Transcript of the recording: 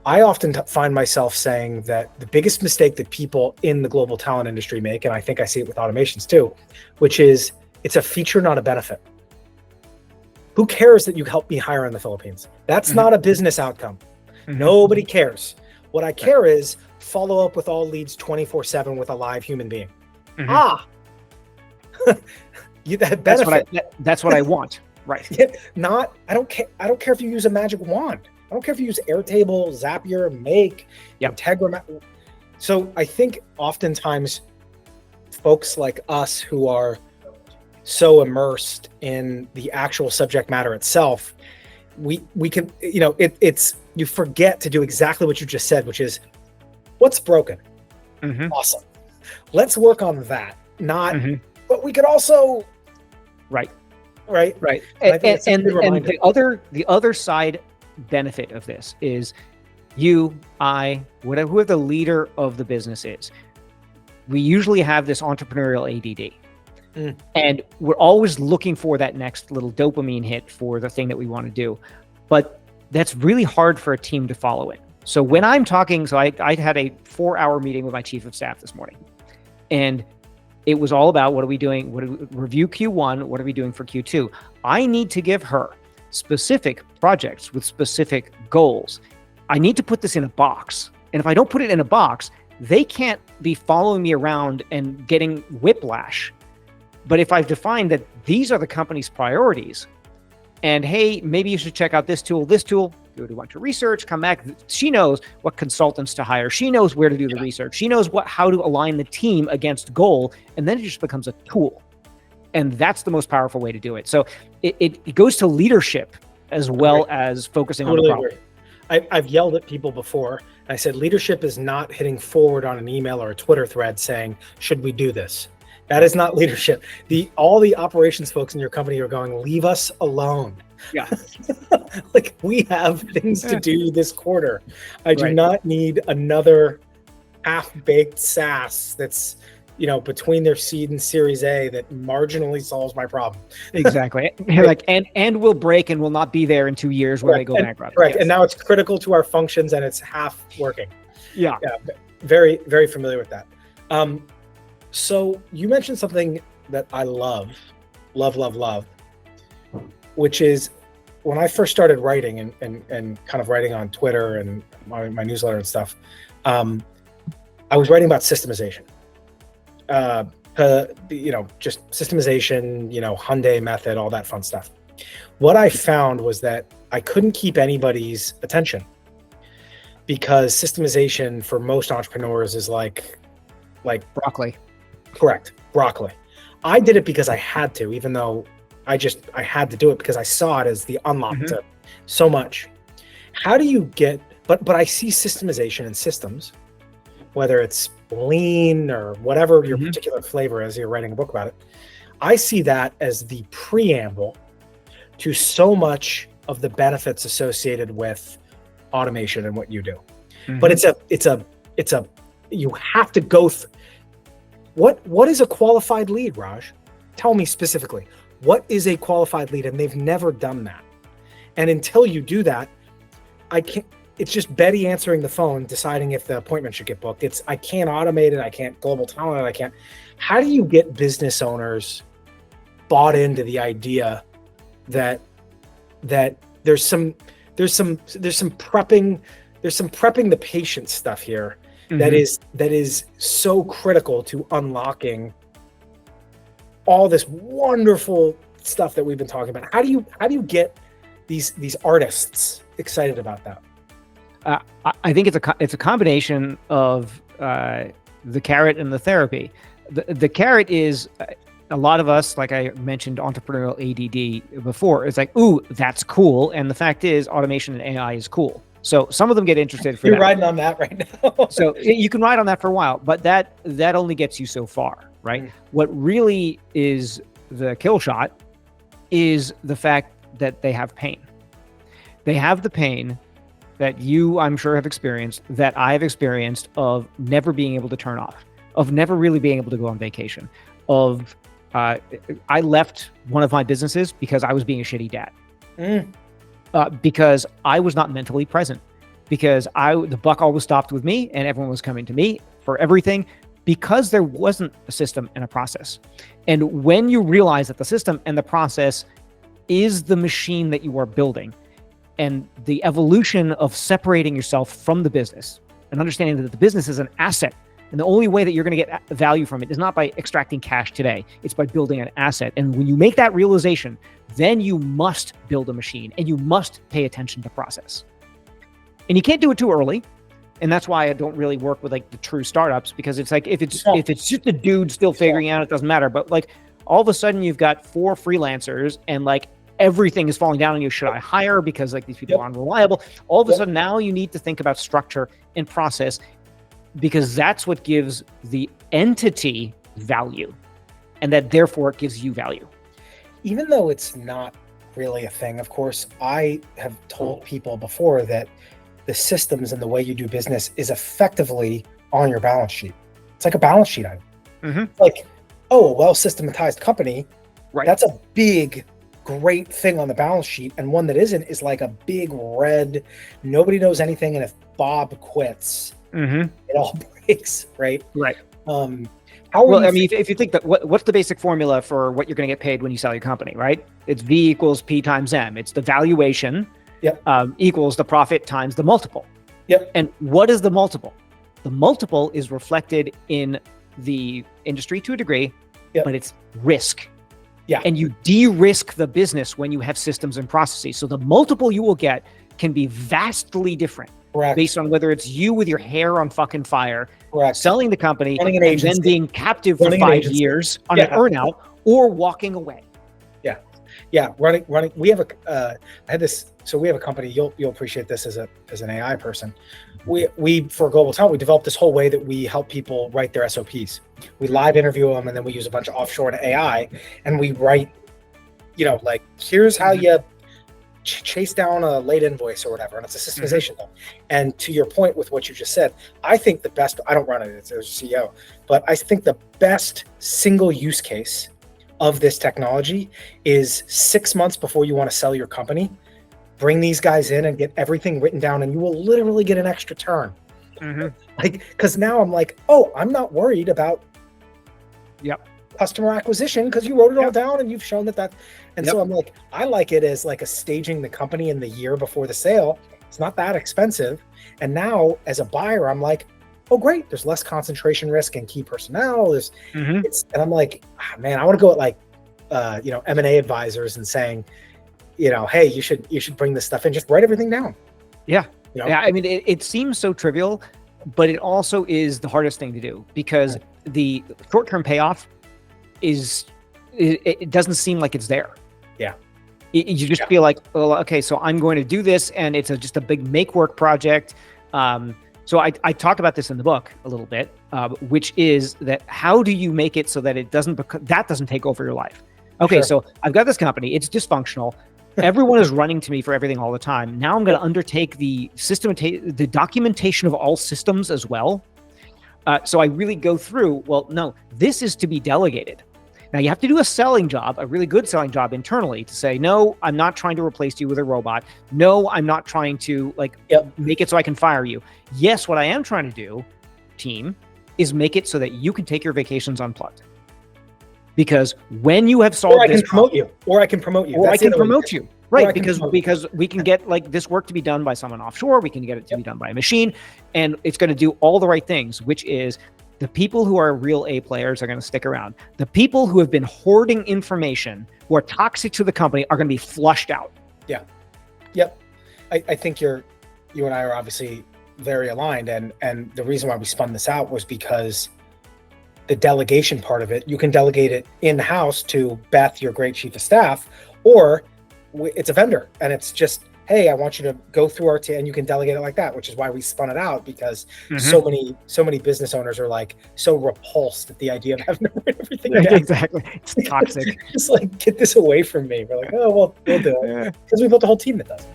I often find myself saying that the biggest mistake that people in the global talent industry make, and I think I see it with automations too, which is it's a feature, not a benefit. Who cares that you helped me hire in the Philippines? That's not a business outcome. Nobody cares. What I care is follow up with all leads 24/7 with a live human being. You that benefit. That's what I want. Right. I don't care if you use a magic wand. I don't care if you use Airtable, Zapier, Make, Integra. So I think oftentimes folks like us who are so immersed in the actual subject matter itself, we can, it's you forget to do exactly what you just said, which is what's broken. Awesome. Let's work on that. But we could also Right. And the other side benefit of this is you, I, whoever the leader of the business is, we usually have this entrepreneurial ADD. And we're always looking for that next little dopamine hit for the thing that we want to do. But that's really hard for a team to follow it. So when I'm talking, I had a 4-hour meeting with my chief of staff this morning. And it was all about what are we doing? Review Q1, what are we doing for Q2? I need to give her specific projects with specific goals. I need to put this in a box. And if I don't put it in a box, they can't be following me around and getting whiplash. But if I've defined that these are the company's priorities, and hey, maybe you should check out this tool, do a bunch of research, come back. She knows what consultants to hire. She knows where to do the research. She knows how to align the team against goal. And then it just becomes a tool. And that's the most powerful way to do it. So it goes to leadership as well as focusing on the problem. I've yelled at people before. And I said, leadership is not hitting forward on an email or a Twitter thread saying, should we do this? That is not leadership. All the operations folks in your company are going, leave us alone. Yeah. Like, we have things to do this quarter. I do not need another half-baked SaaS that's, between their seed and Series A that marginally solves my problem. Exactly. Like, and will break and will not be there in 2 years where they go bankrupt. Right. Yes. And now it's critical to our functions and it's half working. Yeah. Very, very familiar with that. So you mentioned something that I love, which is when I first started writing and kind of writing on Twitter and my newsletter and stuff, I was writing about systemization. Just systemization, Hyundai method, all that fun stuff. What I found was that I couldn't keep anybody's attention because systemization for most entrepreneurs is like broccoli. Correct. Broccoli. I did it because I had to, even though I had to do it because I saw it as the unlock to so much. How do you get, but I see systemization in systems, whether it's lean or whatever your particular flavor is, you're writing a book about it. I see that as the preamble to so much of the benefits associated with automation and what you do. But you have to go what is a qualified lead, Raj? Tell me specifically. What is a qualified lead? And they've never done that. And until you do that, it's just Betty answering the phone, deciding if the appointment should get booked. I can't automate it. I can't global talent it. How do you get business owners bought into the idea that there's some prepping the patient stuff here that is so critical to unlocking all this wonderful stuff that we've been talking about? How do you get these artists excited about that? I think it's a combination of the carrot and the therapy. The carrot is a lot of us, like I mentioned, entrepreneurial ADD before. It's like, ooh, that's cool, and the fact is, automation and AI is cool. So some of them get interested. You're riding on that right now. So you can ride on that for a while, but that only gets you so far, right? What really is the kill shot is the fact that they have pain. They have the pain that you, I'm sure, have experienced, that I have experienced, of never being able to turn off, of never really being able to go on vacation, of I left one of my businesses because I was being a shitty dad. Because I was not mentally present. because the buck always stopped with me and everyone was coming to me for everything because there wasn't a system and a process. And when you realize that the system and the process is the machine that you are building, and the evolution of separating yourself from the business and understanding that the business is an asset, and the only way that you're going to get value from it is not by extracting cash today, it's by building an asset. And when you make that realization, then you must build a machine and you must pay attention to process. And you can't do it too early. And that's why I don't really work with like the true startups, because it's like, if it's just a dude still figuring out, it doesn't matter. But like all of a sudden you've got 4 freelancers and like everything is falling down on you. Should I hire because like these people are unreliable? All of a sudden now you need to think about structure and process, because that's what gives the entity value, and that therefore it gives you value. Even though it's not really a thing, of course, I have told people before that the systems and the way you do business is effectively on your balance sheet. It's like a balance sheet item. Like, oh, a well-systematized company, that's a big, great thing on the balance sheet. And one that isn't is like a big red, nobody knows anything. And if Bob quits, it all breaks, right? Well, I mean, if you think that what's the basic formula for what you're going to get paid when you sell your company, right? It's V equals P times M. It's the valuation equals the profit times the multiple. And what is the multiple? The multiple is reflected in the industry to a degree, but it's risk. And you de-risk the business when you have systems and processes. So the multiple you will get can be vastly different based on whether it's you with your hair on fucking fire, selling the company, and then being captive for 5 years on an earnout, or walking away. Running. We have I had this. So we have a company. You'll appreciate this as an AI person. We for Global Talent, we developed this whole way that we help people write their SOPs. We live interview them, and then we use a bunch of offshore AI, and we write, like, here's how you chase down a late invoice or whatever. And it's a systemization thing. And to your point with what you just said, I think the best, I don't run it as a CEO, but I think the best single use case of this technology is 6 months before you want to sell your company, bring these guys in and get everything written down, and you will literally get an extra turn. Like, because now I'm like, oh, I'm not worried about customer acquisition because you wrote it all down and you've shown that. And so I'm like, I like it as like a staging the company in the year before the sale. It's not that expensive. And now as a buyer, I'm like, oh, great. There's less concentration risk and key personnel. And I'm like, man, I want to go at like, M&A advisors and saying, hey, you should bring this stuff in, just write everything down. I mean, it seems so trivial, but it also is the hardest thing to do, because the short-term payoff it doesn't seem like it's there. You just feel like, well, okay, so I'm going to do this, and it's just a big make work project. So I talk about this in the book a little bit, which is that how do you make it so that it doesn't take over your life? Okay, so I've got this company, it's dysfunctional. Everyone is running to me for everything all the time. Now I'm going to undertake the documentation of all systems as well. So I really go through, well, no, this is to be delegated. Now you have to do a selling job, a really good selling job internally, to say, no, I'm not trying to replace you with a robot. No, I'm not trying to make it so I can fire you. Yes, what I am trying to do, team, is make it so that you can take your vacations unplugged. Because when you have solved this problem, or I can promote you. Right, because we can get like this work to be done by someone offshore. We can get it to be done by a machine, and it's going to do all the right things, which is the people who are real A players are going to stick around. The people who have been hoarding information, who are toxic to the company, are going to be flushed out. I think you and I are obviously very aligned, and the reason why we spun this out was because the delegation part of it, you can delegate it in-house to Beth, your great chief of staff, or it's a vendor, and it's just, hey, I want you to go through our team, and you can delegate it like that, which is why we spun it out, because so many business owners are like so repulsed at the idea of having to write everything down. Exactly. It's toxic. Just like, get this away from me. We're like, oh, well, we'll do it. Because we built a whole team that does it.